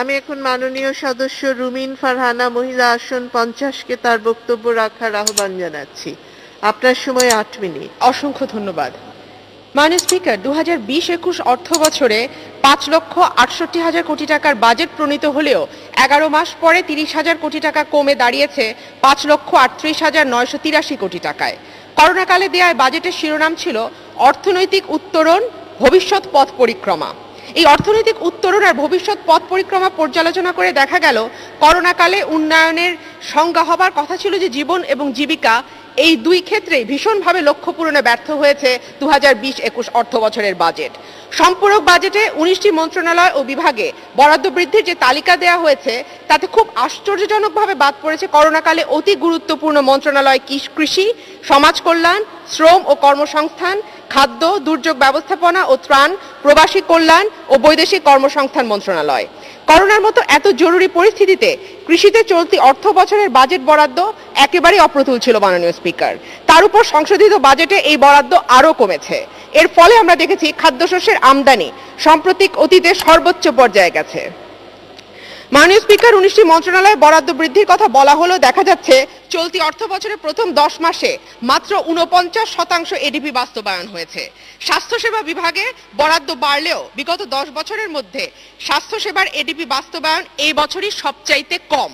আমি এখন মাননীয় সদস্য রুমিন ফারহানা মহিলা আসন 50-কে তার বক্তব্য রাখার আহ্বান জানাচ্ছি। আপনার সময় 8 মিনিট। অসংখ্য ধন্যবাদ। মাননীয় স্পিকার, 2020-21 অর্থ বছরে 5,68,000 কোটি টাকার বাজেট প্রণীত হলেও 11 মাস পরে 30,000 কোটি টাকা কমে দাঁড়িয়েছে 5,38,983 কোটি টাকায়। করোনাকালে দেয়া বাজেটের শিরোনাম ছিল অর্থনৈতিক উত্তরণ, ভবিষ্যৎ পথ পরিক্রমা। এই অর্থনৈতিক উত্তরণ আর ভবিষ্যৎ পথ পরিক্রমা পর্যালোচনা করে দেখা গেল করোনাকালে উন্নয়নের সংজ্ঞা হবার কথা ছিল যে জীবন এবং জীবিকা, এই দুই ক্ষেত্রে ভীষণভাবে লক্ষ্য পূরণে ব্যর্থ হয়েছে 2020-21 অর্থ বছরের বাজেট। সম্পূরক বাজেটে 19টি মন্ত্রণালয় ও বিভাগে বরাদ্দ বৃদ্ধির যে তালিকা দেওয়া হয়েছে তাতে খুব আশ্চর্যজনকভাবে বাদ পড়েছে করোনাকালে অতি গুরুত্বপূর্ণ মন্ত্রণালয় কৃষি, সমাজ কল্যাণ, শ্রম ও কর্মসংস্থান, খাদ্য, দুর্যোগ ব্যবস্থাপনা ও ত্রাণ, প্রবাসী কল্যাণ ও বৈদেশিক কর্মসংস্থান মন্ত্রণালয়। করোনার মতো এত জরুরি পরিস্থিতিতে কৃষিতে চলতি অর্থ বছরের বাজেট বরাদ্দ একেবারেই অপ্রতুল ছিল মাননীয় স্পিকার। তার উপর সংশোধিত বাজেটে এই বরাদ্দ আরও কমেছে। এর ফলে আমরা দেখেছি খাদ্যশস্যের আমদানি সাম্প্রতিক অতীতে সর্বোচ্চ পর্যায়ে গেছে। মাননীয় স্পিকার, 19টি মন্ত্রণালয়ে বরাদ্দ বৃদ্ধির কথা বলা হলেও দেখা যাচ্ছে চলতি অর্থ বছরের প্রথম 10 মাসে মাত্র 49% এডিপি বাস্তবায়ন হয়েছে। স্বাস্থ্যসেবা বিভাগে বরাদ্দ বাড়লেও বিগত 10 বছরের মধ্যে স্বাস্থ্যসেবার এডিপি বাস্তবায়ন এই বছরই সবচাইতে কম।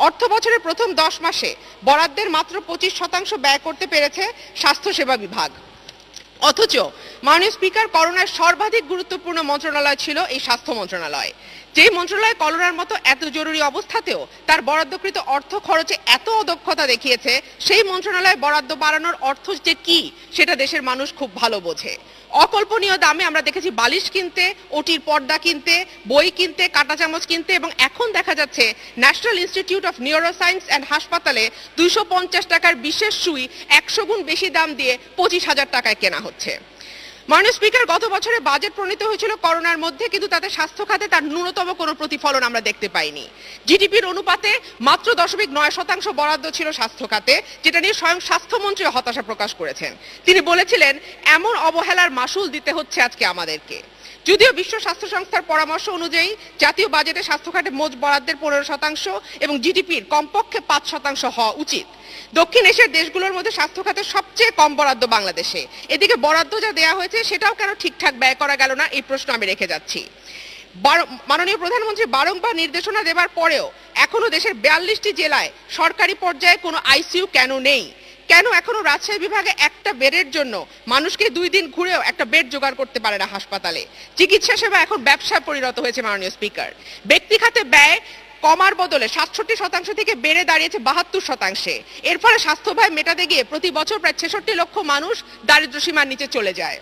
অর্থ বছরের প্রথম 10 মাসে বরাদ্দের মাত্র 25% ব্যয় করতে পেরেছে স্বাস্থ্যসেবা বিভাগ। অথচ মাননীয় স্পিকার, করোনার সর্বাধিক গুরুত্বপূর্ণ মন্ত্রণালয় ছিল এই স্বাস্থ্য মন্ত্রণালয়। যে মন্ত্রণালয় করোনার মতো এত জরুরি অবস্থাতেও তার বরাদ্দকৃত অর্থ খরচে এত অদক্ষতা দেখিয়েছে, সেই মন্ত্রণালয়ে বরাদ্দ বাড়ানোর অর্থ যে কি সেটা দেশের মানুষ খুব ভালো বোঝে। অকল্পনীয় দামে আমরা দেখেছি বালিশ কিনতে, ওটির পর্দা কিনতে, বই কিনতে, কাঁটা চামচ কিনতে, এবং এখন দেখা যাচ্ছে national institute of neuroscience and হাসপাতালে 250 টাকার বিশেষ সুই 100 গুণ বেশি দাম দিয়ে 25,000 টাকায় কেনা হচ্ছে। মাননীয় স্পিকার, গত বছরে বাজেট প্রণীত হয়েছিল করোনার মধ্যে, কিন্তু তাতে স্বাস্থ্য খাতে তার ন্যূনতম কোনো প্রতিফলন আমরা দেখতে পাইনি। জিডিপির অনুপাতে মাত্র 0.9% বরাদ্দ ছিল স্বাস্থ্য খাতে, যেটা নিয়ে স্বয়ং স্বাস্থ্যমন্ত্রী হতাশা প্রকাশ করেছেন। তিনি বলেছিলেন, এমন অবহেলার মাসুল দিতে হচ্ছে আজকে আমাদেরকে। যদিও বিশ্ব স্বাস্থ্য সংস্থার পরামর্শ অনুযায়ী জাতীয় বাজেটে স্বাস্থ্য খাতে মোট বরাদ্দের 15% এবং জিডিপির কমপক্ষে 5% হওয়া উচিত। দক্ষিণ এশিয়ার দেশগুলোর মধ্যে স্বাস্থ্য খাতে সবচেয়ে কম বরাদ্দ বাংলাদেশে। এদিকে বরাদ্দ যা দেওয়া হয়েছে সেটাও কেন ঠিকঠাক ব্যয় করা গেল না, এই প্রশ্ন আমি রেখে যাচ্ছি। মাননীয় প্রধানমন্ত্রী বারংবার নির্দেশনা দেবার পরেও এখনো দেশের 42টি জেলায় সরকারি পর্যায়ে কোনো আইসিইউ কেন নেই? কেন এখনো রাজশাহী বিভাগে একটা বেডের জন্য মানুষকে 2 দিন ঘুরেও একটা বেড জোগাড় করতে পারে না হাসপাতালে? চিকিৎসা সেবা এখন ব্যবসায় পরিণত হয়েছে মাননীয় স্পিকার। ব্যক্তি খাতে ব্যয় কমার বদলে 67% থেকে বেড়ে দাঁড়িয়েছে 72%। এর ফলে স্বাস্থ্য ব্যয় মেটাতে গিয়ে প্রতি বছর প্রায় 66 লক্ষ মানুষ দারিদ্র্য সীমার নিচে চলে যায়।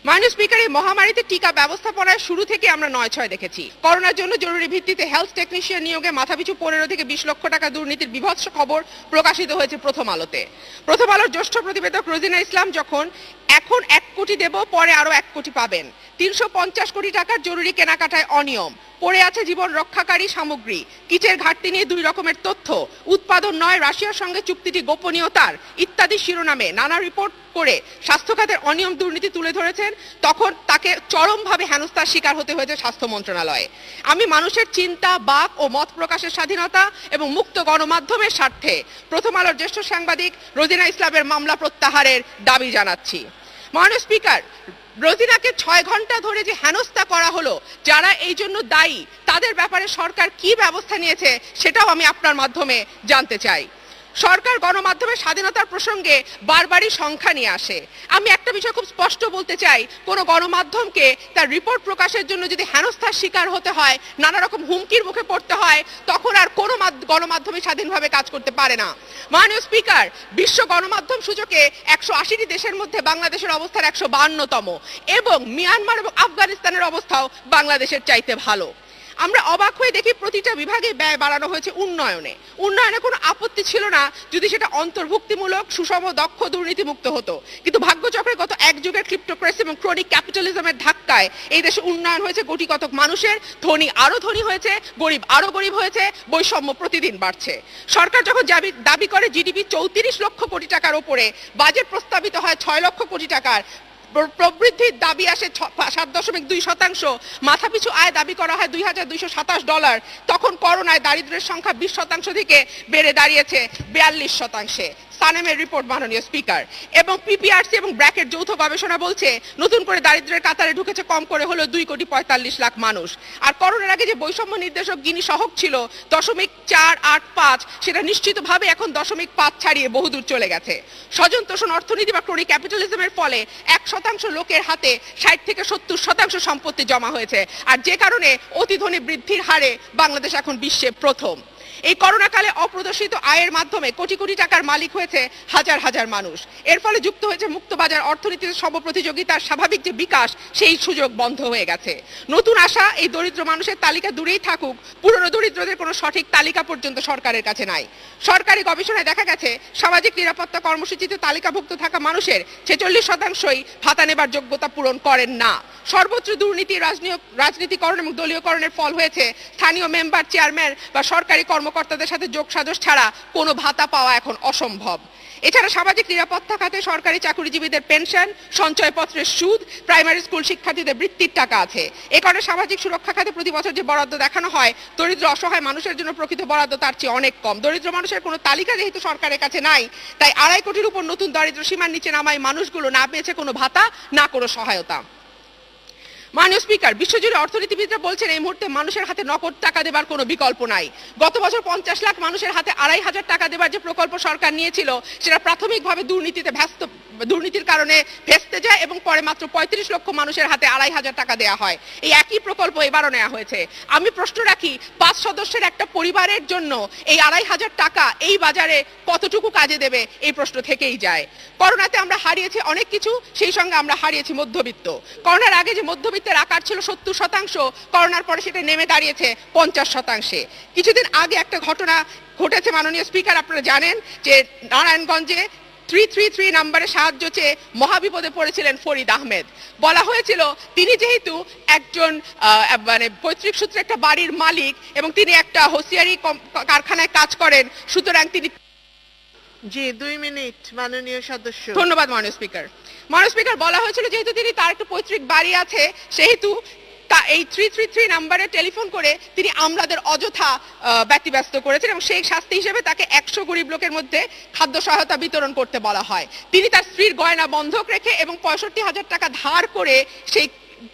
মাননীয় স্পিকার, এই মহামারীতে টিকা ব্যবস্থাপনায় শুরু থেকে আমরা 9/6 দেখেছি। করোনার জন্য জরুরি ভিত্তিতে হেলথ টেকনিশিয়ান নিয়োগে মাথাপিছু 15 থেকে 20 লক্ষ টাকা দুর্নীতির বিভৎস খবর প্রকাশিত হয়েছে প্রথম আলোতে। প্রথম আলোর জ্যেষ্ঠ প্রতিবেদক রোজিনা ইসলাম যখন এখন 1 কোটি দেব, পরে আরো 1 কোটি পাবেন, 350 কোটি টাকার জরুরি কেনাকাটায় অনিয়ম, পড়ে আছে জীবন রক্ষাকারী সামগ্রী, কিটের ঘাটতি নিয়ে 2 রকমের তথ্য, উৎপাদন নয় রাশিয়ার সঙ্গে চুক্তিটি গোপনীয়তার ইত্যাদি শিরোনামে নানা রিপোর্ট করে স্বাস্থ্য খাতের অনিয়ম দুর্নীতি তুলে ধরেছেন, তখন তাকে চরমভাবে হেনস্থার শিকার হতে হয়েছে স্বাস্থ্য মন্ত্রণালয়ে। আমি মানুষের চিন্তা, বাক ও মত প্রকাশের স্বাধীনতা এবং মুক্ত গণমাধ্যমের স্বার্থে প্রথম আলোর জ্যেষ্ঠ সাংবাদিক রোজিনা ইসলামের মামলা প্রত্যাহারের দাবি জানাচ্ছি। মাননীয় স্পিকার, রোজিনাকে 6 ঘন্টা ধরে যে হেনস্থা করা হলো, যারা এই জন্য দায়ী তাদের ব্যাপারে সরকার কি ব্যবস্থা নিয়েছে সেটাও আমি আপনার মাধ্যমে জানতে চাই। সরকার গণমাধ্যমের স্বাধীনতার প্রসঙ্গে বারবারই সংখ্যা নিয়ে আসে। আমি একটা বিষয় খুব স্পষ্ট বলতে চাই, কোনো গণমাধ্যমকে তার রিপোর্ট প্রকাশের জন্য যদি হেনস্থার শিকার হতে হয়, নানা রকম হুমকির মুখে পড়তে হয়, তখন আর কোনো গণমাধ্যমে স্বাধীনভাবে কাজ করতে পারে না। মাননীয় স্পিকার, বিশ্ব গণমাধ্যম সূচকে 180টি দেশের মধ্যে বাংলাদেশের অবস্থান 152তম, এবং মিয়ানমার এবং আফগানিস্তানের অবস্থাও বাংলাদেশের চাইতে ভালো। আমরা অবাক হয়ে দেখি প্রতিটা বিভাগে ব্যয় বাড়ানো হয়েছে উন্নয়নে। উন্নয়নে কোনো আপত্তি ছিল না যদি সেটা অন্তর্ভুক্তিমূলক, সুষম, দক্ষ, দুর্নীতিমুক্ত হতো। কিন্তু ভাগ্যচক্রে গত 1 যুগের ক্রিপ্টোক্রেসি এবং ক্রনিক ক্যাপিটালিজমের ধাক্কায় এই দেশে উন্নয়ন হয়েছে কোটি কতক মানুষের, ধনী আরো ধনী হয়েছে, গরিব আরো গরিব হয়েছে, বৈষম্য প্রতিদিন বাড়ছে। সরকার যখন দাবি করে জিডিপি 34 লক্ষ কোটি টাকার ওপরে, বাজেট প্রস্তাবিত হয় 6 লক্ষ কোটি টাকার, প্রবৃদ্ধির দাবি আসে 7.2%, মাথাপিছু আয় দাবি করা হয় $2,227, তখন করোনায় দারিদ্র্যের সংখ্যা 20% থেকে বেড়ে দাঁড়িয়েছে 42%। সানেমের রিপোর্ট মাননীয় স্পিকার। এবং পিপিআরসি এবং ব্র্যাকেট যৌথ গবেষণা বলছে নতুন করে দারিদ্র্যের কাতারে ঢুকেছে কম করে হলো 2,45,00,000 মানুষ। আর করোনার আগে যে বৈষম্য নির্দেশক গিনি সহক ছিল 0.485, সেটা নিশ্চিতভাবে এখন 0.5 ছাড়িয়ে বহুদূর চলে গেছে। স্বজন তোষণ অর্থনীতি বা ক্রনিক ক্যাপিটালিজমের ফলে 1% লোকের হাতে 60 থেকে 70% সম্পত্তি জমা হয়েছে, আর যে কারণে অতি ধনী বৃদ্ধির হারে বাংলাদেশ এখন বিশ্বে প্রথম। এই করোনাকালে অপ্রদর্শিত আয়ের মাধ্যমে কোটি কোটি টাকার মালিক হয়েছে হাজার হাজার মানুষ। এর ফলে যুক্ত হয়েছে মুক্তবাজার অর্থনীতির সর্বপ্রতিযোগিতার স্বাভাবিক যে বিকাশ, সেই সুযোগ বন্ধ হয়ে গেছে। নতুন আসা এই দরিদ্র মানুষের তালিকা দূরেই থাকুক, পুরনো দরিদ্রদের কোনো সঠিক তালিকা পর্যন্ত সরকারের কাছে নাই। সরকারি গবেষণায় দেখা গেছে সামাজিক নিরাপত্তা কর্মসূচিতে তালিকাভুক্ত থাকা মানুষের 46%ই ভাতা নেবার যোগ্যতা পূরণ করেন না। সর্বোচ্চ দুর্নীতি, রাজনীতিকরণ এবং দলীয়করণের ফল হয়েছে স্থানীয় মেম্বার, চেয়ারম্যান বা সরকারি কর্মকর্তাদের সাথে যোগসাজশ ছাড়া কোনো ভাতা পাওয়া এখন অসম্ভব। এছাড়া সামাজিক নিরাপত্তা খাতে সরকারি চাকরিজীবীদের পেনশন, সঞ্চয়পত্রের সুদ, প্রাইমারি স্কুল শিক্ষার্থীদের বৃত্তির টাকা আছে। এ কারণে সামাজিক সুরক্ষা খাতে প্রতি বছর যে বরাদ্দ দেখানো হয়, দরিদ্র অসহায় মানুষের জন্য প্রকৃত বরাদ্দ তার চেয়ে অনেক কম। দরিদ্র মানুষের কোনো তালিকা যেহেতু সরকারের কাছে নাই, তাই 2.5 কোটির উপর নতুন দারিদ্র সীমার নিচে নামায় মানুষগুলো না পেয়েছে কোনো ভাতা, না কোনো সহায়তা। মাননীয় স্পিকার, বিশ্বজুড়ে অর্থনীতিবিদরা বলছেন এই মুহূর্তে মানুষের হাতে নগদ টাকা দেবার কোনো বিকল্প নাই। গত বছর 50 লাখ মানুষের হাতে 2,500 টাকা দেবার যে প্রকল্প সরকার নিয়েছিল, সেটা প্রাথমিকভাবে দুর্নীতির কারণে ভেস্তে যায় এবং পরে মাত্র 35 লক্ষ মানুষের হাতে 2,500 টাকা দেওয়া হয়। এই একই প্রকল্প এবারও নেওয়া হয়েছে। আমি প্রশ্ন রাখি, 5 সদস্যের একটা পরিবারের জন্য এই 2,500 টাকা এই বাজারে কতটুকু কাজে দেবে, এই প্রশ্ন থেকেই যায়। করোনাতে আমরা হারিয়েছি অনেক কিছু, সেই সঙ্গে আমরা হারিয়েছি মধ্যবিত্ত। করোনার আগে যে মধ্যবিত্তের আকার ছিল 70%, করোনার পরে সেটা নেমে দাঁড়িয়েছে 50%। কিছুদিন আগে একটা ঘটনা ঘটেছে মাননীয় স্পিকার, আপনারা জানেন যে নারায়ণগঞ্জে 333 নম্বরে সাহায্য চেয়ে মহাবিপদে পড়েছিলেন ফরিদ আহমেদ। বলা হয়েছিল তিনি যেহেতু একজন পৈতৃক সূত্রে একটা বাড়ির মালিক এবং তিনি একটা হোসিয়ারি কারখানায় কাজ করেন, সুতরাং তিনি। জি, 2 মিনিট মাননীয় সদস্য। ধন্যবাদ মাননীয় স্পিকার। মাননীয় স্পিকার, বলা হয়েছিল যেহেতু তিনি তার একটা পৈতৃক বাড়ি আছে, সেহেতু এই 333 নম্বরে টেলিফোন করে তিনি আমলাদের অযথা ব্যতিব্যস্ত করেছেন এবং সেই শাস্তি হিসেবে তাকে 100 গরিব লোকের মধ্যে খাদ্য সহায়তা বিতরণ করতে বলা হয়। তিনি তার স্ত্রীর গয়না বন্ধক রেখে এবং 65,000 টাকা ধার করে সেই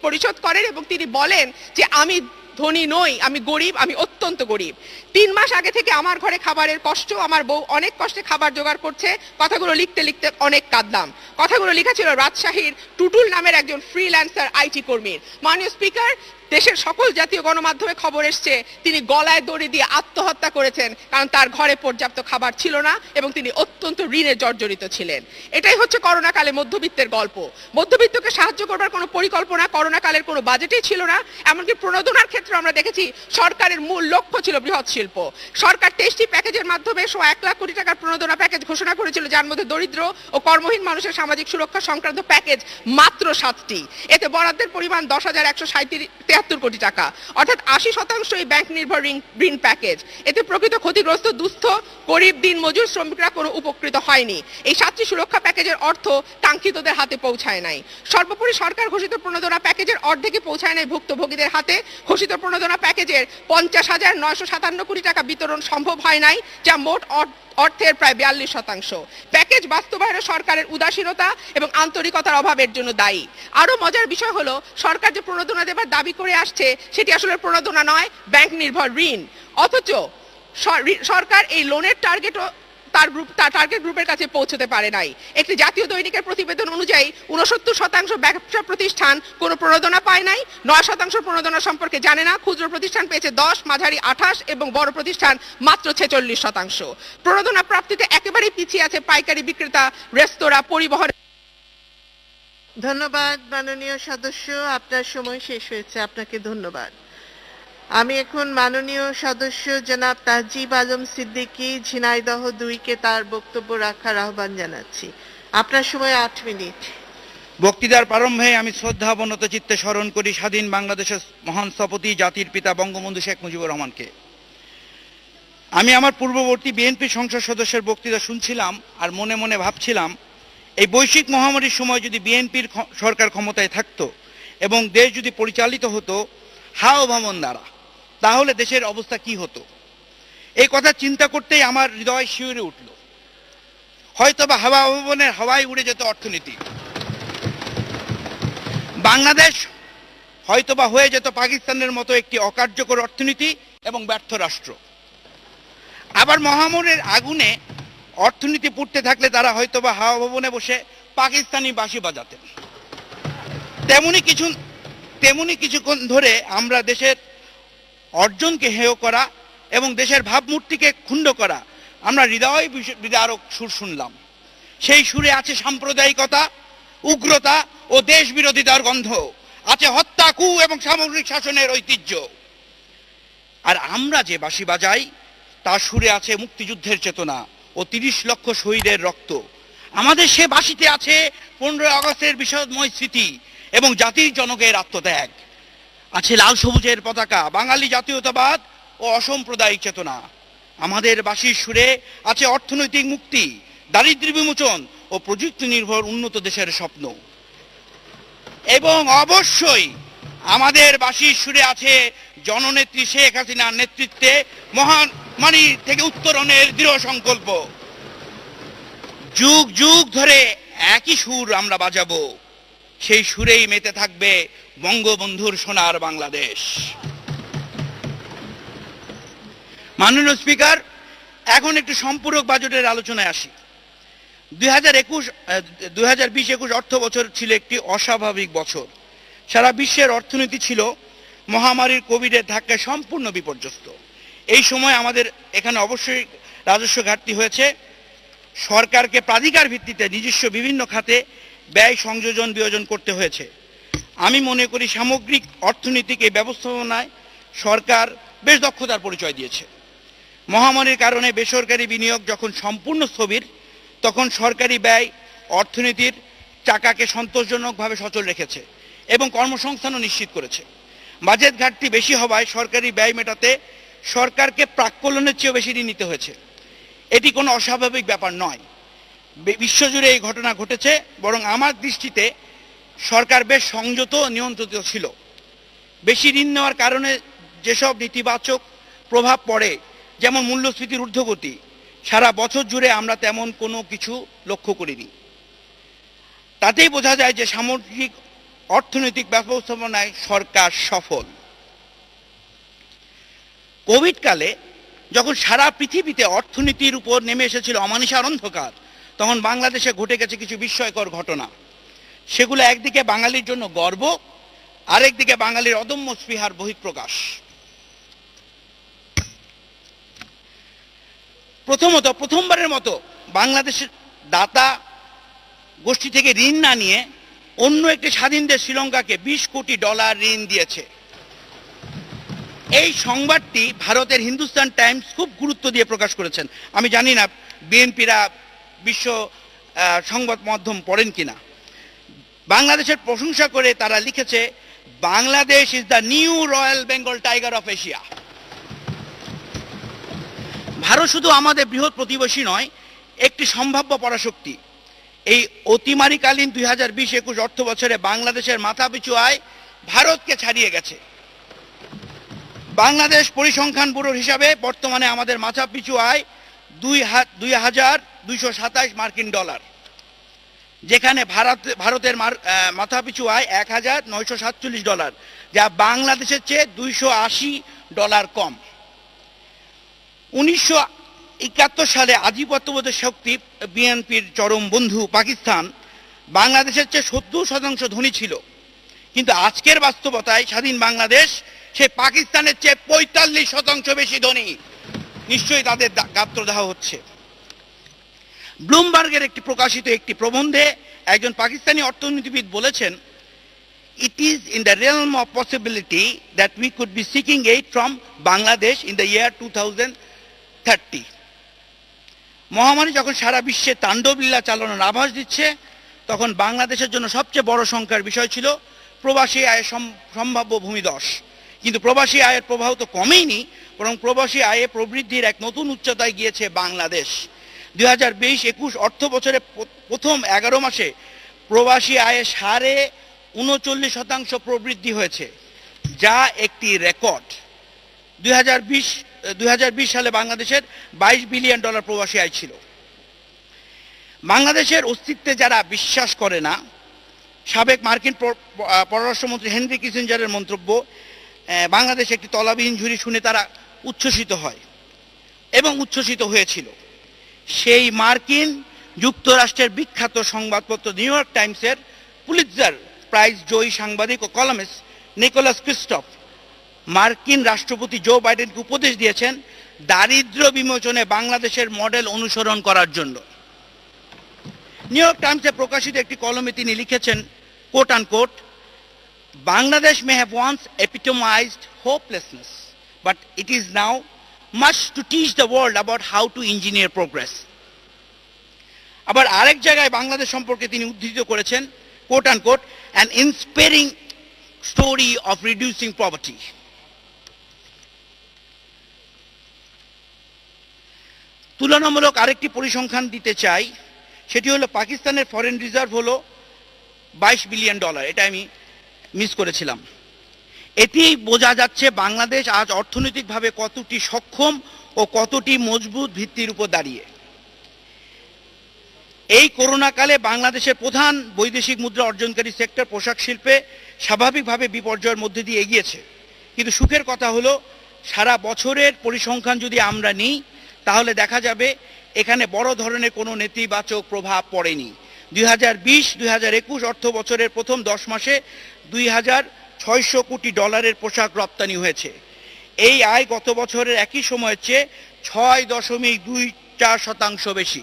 পরিশোধ করেন এবং তিনি বলেন যে আমি ধনী নই, আমি গরিব, আমি অত্যন্ত গরিব। 3 মাস আগে থেকে আমার ঘরে খাবারের কষ্ট, আমার বউ অনেক কষ্টে খাবার জোগাড় করছে। কথাগুলো লিখতে লিখতে অনেক কাঁদলাম। কথাগুলো লেখা ছিল রাজশাহীর টুটুল নামের একজন ফ্রিল্যান্সার আইটি কর্মীর। মাননীয় স্পিকার, দেশের সকল জাতীয় গণমাধ্যমে খবর এসছে তিনি গলায় দড়ি দিয়ে আত্মহত্যা করেছেন, কারণ তার ঘরে পর্যাপ্ত খাবার ছিল না এবং তিনি অত্যন্ত ঋণে জর্জরিত ছিলেন। এটাই হচ্ছে করোনাকালে মধ্যবিত্তের গল্প। মধ্যবিত্তকে সাহায্য করবার কোনো পরিকল্পনা করোনাকালের কোনো বাজেটেই ছিল না। এমনকি প্রণোদনার ক্ষেত্রে আমরা দেখেছি সরকারের মূল লক্ষ্য ছিল বৃহৎ শিল্প। সরকার 23টি প্যাকেজের মাধ্যমে 1 লাখ কোটি টাকার প্রণোদনা প্যাকেজ ঘোষণা করেছিল, যার মধ্যে দরিদ্র ও কর্মহীন মানুষের সামাজিক সুরক্ষা সংক্রান্ত প্যাকেজ মাত্র 7টি। এতে বরাদ্দের পরিমাণ 10,173 কোটি টাকা, অর্থাৎ 80% ব্যাংক নির্ভর ঋণ প্যাকেজ। এতে প্রকৃত ক্ষতিগ্রস্ত দুস্থ গরিব দিনমজুর শ্রমিকরা কোনো উপকৃত হয়নি। এই 7টি সুরক্ষা প্যাকেজের অর্থ কাঙ্ক্ষিতদের হাতে পৌঁছায় নাই। সর্বোপরি সরকার ঘোষিত প্রণোদনা প্যাকেজের অর্ধেকই পৌঁছায় নাই ভুক্তভোগীদের হাতে। ঘোষিত প্রণোদনা প্যাকেজের 50,957 কোটি টাকা বিতরণ সম্ভব হয় নাই, যা মোট অর্থের প্রায় 42%। প্যাকেজ বাস্তবায়নে সরকারের উদাসীনতা এবং আন্তরিকতার অভাবের জন্য দায়ী। আরো মজার বিষয় হলো, সরকার যে প্রণোদনা দেবার দাবি করে আসছে সেটি আসলে প্রণোদনা নয়, ব্যাংক নির্ভর ঋণ। অথচ সরকার এই লোনের তার টার্গেট গ্রুপের কাছে পৌঁছতে পারে নাই। একটি জাতীয় দৈনিকের প্রতিবেদন অনুযায়ী 69% ব্যবসা প্রতিষ্ঠান কোনো প্রণোদনা পায় নাই, 9% প্রণোদনা সম্পর্কে জানে না। ক্ষুদ্র প্রতিষ্ঠান পেয়েছে 10, মাঝারি 28 এবং বড় প্রতিষ্ঠান মাত্র 46%। প্রণোদনা প্রাপ্তিতে একেবারেই পিছিয়ে আছে পাইকারি বিক্রেতা, রেস্তোরাঁ, পরিবহন। ধন্যবাদ মাননীয় সদস্য, আপনার সময় শেষ হয়েছে। আপনাকে ধন্যবাদ। আমি এখন মাননীয় সদস্য জনাব তাহজিব আলম সিদ্দিকী, ঝিনাইদহ 2-কে তার বক্তব্য রাখার আহ্বান জানাচ্ছি। আপনার সময় 8 মিনিট। বক্তৃতার প্রারম্ভে আমি শ্রদ্ধা অবনত চিত্তে স্মরণ করি স্বাধীন বাংলাদেশের মহান স্থপতি, জাতির পিতা বঙ্গবন্ধু শেখ মুজিবুর রহমানকে। আমি আমার পূর্ববর্তী বিএনপি সংসদ সদস্যের বক্তৃতা শুনছিলাম আর মনে মনে ভাবছিলাম এই বৈশ্বিক মহামারীর সময় যদি বিএনপির সরকার ক্ষমতায় থাকতো এবং দেশ যদি পরিচালিত হতো হাও ভবন দ্বারা, তাহলে দেশের অবস্থা কি হতো? এই কথা চিন্তা করতেই আমার হৃদয় শিউরে উঠল। হয়তোবা হাওয়া ভবনের হাওয়ায় উড়ে যেত অর্থনীতি, বাংলাদেশ হয়তোবা হয়ে যেত পাকিস্তানের মতো একটি অকার্যকর অর্থনীতি এবং ব্যর্থ রাষ্ট্র। আবার মহামারীর আগুনে অর্থনীতি পুড়তে থাকলে তারা হয়তোবা হাওয়া ভবনে বসে পাকিস্তানি বাঁশি বাজাতেন। তেমনি কিছুক্ষণ ধরে আমরা দেশের অর্জনকে হেয় করা এবং দেশের ভাবমূর্তিকে ক্ষুণ্ণ করা আমরা হৃদয় বিদারক সুর শুনলাম। সেই সুরে আছে সাম্প্রদায়িকতা, উগ্রতা ও দেশ বিরোধিতার গন্ধ, আছে হত্যা, কু এবং সামগ্রিক শাসনের ঐতিহ্য। আর আমরা যে বাঁশি বাজাই তার সুরে আছে মুক্তিযুদ্ধের চেতনা ও ৩০ লক্ষ শহীদের রক্ত। আমাদের সে বাঁশিতে আছে ১৫ আগস্টের বিষাদময় স্মৃতি এবং জাতির জনকের আত্মত্যাগ। আছে লাল সবুজের পতাকা, বাঙালি জাতীয়তাবাদ ও অসাম্প্রদায়িক চেতনা। আমাদের বাঁশির সুরে আছে অর্থনৈতিক মুক্তি, দারিদ্র্য বিমোচন ও প্রযুক্তি নির্ভর উন্নত দেশের স্বপ্ন। এবং অবশ্যই আমাদের বাঁশির সুরে আছে জননেত্রী শেখ হাসিনার নেতৃত্বে মহামারী থেকে উত্তরণের দৃঢ় সংকল্প। যুগ যুগ ধরে একই সুর আমরা বাজাবো, সেই সুরেই মেতে থাকবে বঙ্গবন্ধুর সোনার বাংলাদেশ। মাননীয় স্পিকার, এখন একটু সম্পূরক বাজেটের আলোচনায় আসি। 2020-21 অর্থ বছর ছিল একটি অস্বাভাবিক বছর। সারা বিশ্বের অর্থনীতি ছিল মহামারীর কোভিডের ধাক্কায় সম্পূর্ণ বিপর্যস্ত। এই সময় আমাদের এখানে অবশ্যই রাজস্ব ঘাটতি হয়েছে। সরকারকে প্রাধিকার ভিত্তিতে নিজস্ব বিভিন্ন খাতে ব্যয় সংযোজন বিয়োজন করতে হয়েছে। আমি মনে করি সামগ্রিক অর্থনৈতিক এই ব্যবস্থাপনায় সরকার বেশ দক্ষতার পরিচয় দিয়েছে। মহামারীর কারণে বেসরকারি বিনিয়োগ যখন সম্পূর্ণ স্থবির, তখন সরকারি ব্যয় অর্থনীতির চাকাকে সন্তোষজনকভাবে সচল রেখেছে এবং কর্মসংস্থানও নিশ্চিত করেছে। বাজেট ঘাটতি বেশি হওয়ায় সরকারি ব্যয় মেটাতে সরকারকে প্রাক্কলনের চেয়েও বেশি ঋণ নিতে হয়েছে। এটি কোনো অস্বাভাবিক ব্যাপার নয়। বিশ্বজুড়ে এই ঘটনা ঘটেছে, বরং আমার দৃষ্টিতে সরকার বেশ সংযত নিয়ন্ত্রিত ছিল। বেশি ঋণ নেওয়ার কারণে যেসব নেতিবাচক প্রভাব পড়ে, যেমন মূল্যস্ফীতির ঊর্ধ্বগতি, সারা বছর জুড়ে আমরা তেমন কোনো কিছু লক্ষ্য করিনি। তাতেই বোঝা যায় যে সামগ্রিক অর্থনৈতিক ব্যবস্থাপনায় সরকার সফল। কোভিডকালে যখন সারা পৃথিবীতে অর্থনীতির উপর নেমে এসেছিল অমানিসার অন্ধকার, তখন বাংলাদেশে ঘটে গেছে কিছু বিস্ময়কর ঘটনা। সেগুলো একদিকে বাঙালির জন্য গর্ব, আরেকদিকে বাঙালির অদম্য স্পৃহার বহিঃপ্রকাশ। প্রথমবারের মতো বাংলাদেশের দাতা গোষ্ঠী থেকে ঋণ না নিয়ে অন্য একটি স্বাধীন দেশ শ্রীলঙ্কাকে $20 কোটি ঋণ দিয়েছে। এই সংবাদটি ভারতের হিন্দুস্তান টাইমস খুব গুরুত্ব দিয়ে প্রকাশ করেছেন। আমি জানি না বিএনপিরা বিশ্ব সংবাদ মাধ্যম পড়েন কিনা। বাংলাদেশের প্রশংসা করে তারা লিখেছে, Bangladesh is the new royal Bengal tiger of Asia. Bharat শুধু আমাদের বৃহৎ প্রতিবেশী নয়, একটি সম্ভাব্য পরাশক্তি। এই অতিমারিকালীন 2020-21 অর্থ বছরে বাংলাদেশের মাথাপিছু আয় ভারতকে ছাড়িয়ে গেছে। বাংলাদেশ পরিসংখ্যান ব্যুরোর হিসাবে বর্তমানে আমাদের মাথাপিছু আয় $2,227 মার্কিন, যেখানে ভারতের মাথাপিছু আয় $1,947, যা বাংলাদেশের চেয়ে $280 কম। 1971 সালে আধিপত্যবোধের শক্তি বিএনপির চরম বন্ধু পাকিস্তান বাংলাদেশের চেয়ে 70% ধনী ছিল, কিন্তু আজকের বাস্তবতায় স্বাধীন বাংলাদেশ সে পাকিস্তানের চেয়ে 45% বেশি ধনী। নিশ্চয়ই তাদের গাত্রদাহ হচ্ছে। ব্লুমবার্গের একটি প্রকাশিত একটি প্রবন্ধে একজন পাকিস্তানি অর্থনীতিবিদ বলেছেন, it is in the realm of possibility that we could be seeking aid from Bangladesh in the year 2030. মহামারী যখন সারা বিশ্বে তাণ্ডবলীলা চালানোর আভাস দিচ্ছে, তখন বাংলাদেশের জন্য সবচেয়ে বড় শঙ্কার বিষয় ছিল প্রবাসী আয়ের সম্ভাব্য ভূমিধস। কিন্তু প্রবাসী আয়ের প্রবাহ তো কমেইনি, বরং প্রবাসী আয়ে প্রবৃদ্ধির এক নতুন উচ্চতায় গিয়েছে বাংলাদেশ। 2020-21 অর্থ বছরে প্রথম 11 মাসে প্রবাসী আয়ে 39.39% প্রবৃদ্ধি হয়েছে, যা একটি রেকর্ড। 2020 সালে বাংলাদেশের $22 বিলিয়ন প্রবাসী আয় ছিল। বাংলাদেশের অস্তিত্বে যারা বিশ্বাস করে না, সাবেক মার্কিন পররাষ্ট্রমন্ত্রী হেনরি কিসিঞ্জারের মন্তব্য, বাংলাদেশ একটি তলাবিহীন ঝুড়ি শুনে তারা উচ্ছ্বসিত হয় এবং উচ্ছ্বসিত হয়েছিল। সেই মার্কিন যুক্তরাষ্ট্রের বিখ্যাত সংবাদপত্র নিউ ইয়র্ক টাইমসের পুলিৎজার প্রাইজ জয়ী সাংবাদিক ও কলামিস্ট নিকোলাস ক্রিস্টফ মার্কিন রাষ্ট্রপতি জো বাইডেনকে উপদেশ দিয়েছেন দারিদ্র্য বিমোচনে বাংলাদেশের মডেল অনুসরণ করার জন্য। নিউ ইয়র্ক টাইমসে প্রকাশিত একটি কলমে তিনি লিখেছেন, coat unquote, Bangladesh may have once epitomized hopelessness, but it is now much to teach the world about how to engineer progress. আবার আরেক জায়গায় বাংলাদেশ সম্পর্কে তিনি উদ্ধৃত করেছেন, coat unquote, an inspiring story of reducing poverty. তুলনামূলক আরেকটি পরিসংখ্যান দিতে চাই, সেটি হলো পাকিস্তানের ফরেন রিজার্ভ হলো $22 বিলিয়ন। এটা আমি মিস করেছিলাম। এতেই বোঝা যাচ্ছে বাংলাদেশ আজ অর্থনৈতিকভাবে কতটি সক্ষম ও কতটি মজবুত ভিত্তির উপর দাঁড়িয়ে। এই করোনাকালে বাংলাদেশের প্রধান বৈদেশিক মুদ্রা অর্জনকারী সেক্টর পোশাক শিল্পে স্বাভাবিকভাবে বিপর্যয়ের মধ্যে দিয়ে এগিয়েছে। কিন্তু সুখের কথা হলো, সারা বছরের পরিসংখ্যান যদি আমরা নিই তাহলে দেখা যাবে এখানে বড় ধরনের কোনো নেতিবাচক প্রভাব পড়েনি। 2020-2021 অর্থ বছরের প্রথম 10 মাসে $2,600 কোটি পোশাক রপ্তানি হয়েছে। এই আয় গত বছরের একই সময়ের চেয়ে 6.24% বেশি।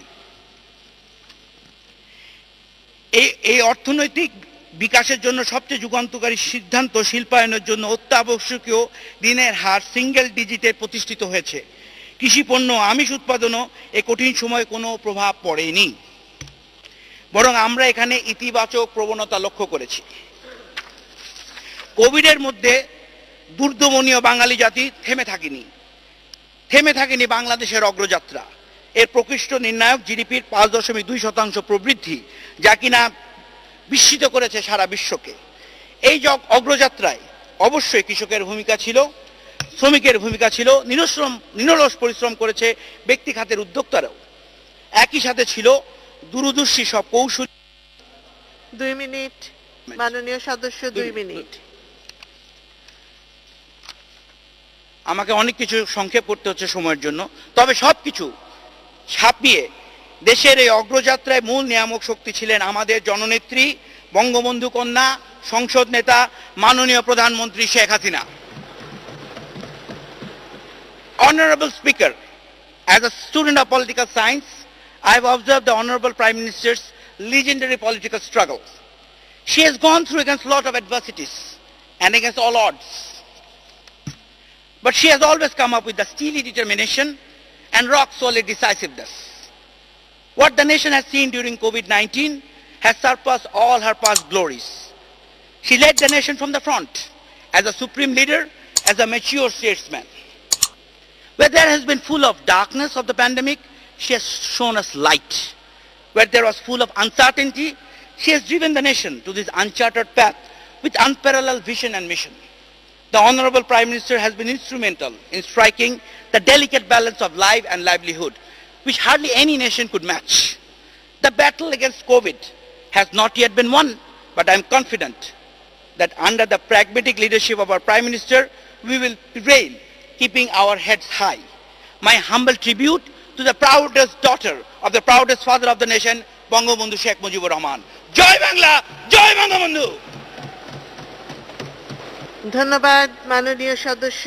এই অর্থনৈতিক বিকাশের জন্য সবচেয়ে যুগান্তকারী সিদ্ধান্ত শিল্পায়নের জন্য অত্যাবশ্যকীয় ঋণের হার সিঙ্গেল ডিজিটে প্রতিষ্ঠিত হয়েছে। কৃষিপণ্য আমিষ উৎপাদনও এ কঠিন সময়ে কোনো প্রভাব পড়েনি, বরং আমরা এখানে ইতিবাচক প্রবণতা লক্ষ্য করেছি। কোভিডের মধ্যে দুর্দমনীয় বাঙালি জাতি থেমে থাকেনি বাংলাদেশের অগ্রযাত্রা। এর প্রকৃষ্ট নির্ণায়ক জিডিপির 5.2% প্রবৃদ্ধি, যা কিনা বিস্মিত করেছে সারা বিশ্বকে। এই অগ্রযাত্রায় অবশ্যই কৃষকের ভূমিকা ছিল, শ্রমিকের ভূমিকা ছিল, নিরলস পরিশ্রম করেছে ব্যক্তি খাতের উদ্যোক্তারাও। একই সাথে ছিল দূরদর্শী সব কৌশল। 2 মিনিট মাননীয় সদস্য, 2 মিনিট। আমাকে অনেক কিছু সংক্ষেপ করতে হচ্ছে সময়ের জন্য, তবে সবকিছু ছাপিয়ে দেশের এই অগ্রযাত্রায় মূল নিয়ামক শক্তি ছিলেন আমাদের জননেত্রী, বঙ্গবন্ধু কন্যা, সংসদ নেতা, মাননীয় প্রধানমন্ত্রী Sheikh Hasina. Honorable Speaker, as a student of political science, I have observed the Honorable Prime Minister's legendary political struggle. She has gone through against a lot of adversities and against all odds. But she has always come up with the steely determination and rock-solid decisiveness. What the nation has seen during COVID-19 has surpassed all her past glories. She led the nation from the front, as a supreme leader, as a mature statesman. Where there has been full of darkness of the pandemic, she has shown us light. Where there was full of uncertainty, she has driven the nation to this uncharted path with unparalleled vision and mission. The Honorable Prime Minister has been instrumental in striking the delicate balance of life and livelihood, which hardly any nation could match. The battle against COVID has not yet been won, but I am confident that under the pragmatic leadership of our Prime Minister, we will prevail, keeping our heads high. My humble tribute to the proudest daughter of the proudest father of the nation, Bangabandhu Sheikh Mujibur Rahman. Jai Bangla, Jai Bangabandhu! ধন্যবাদ মাননীয় সদস্য।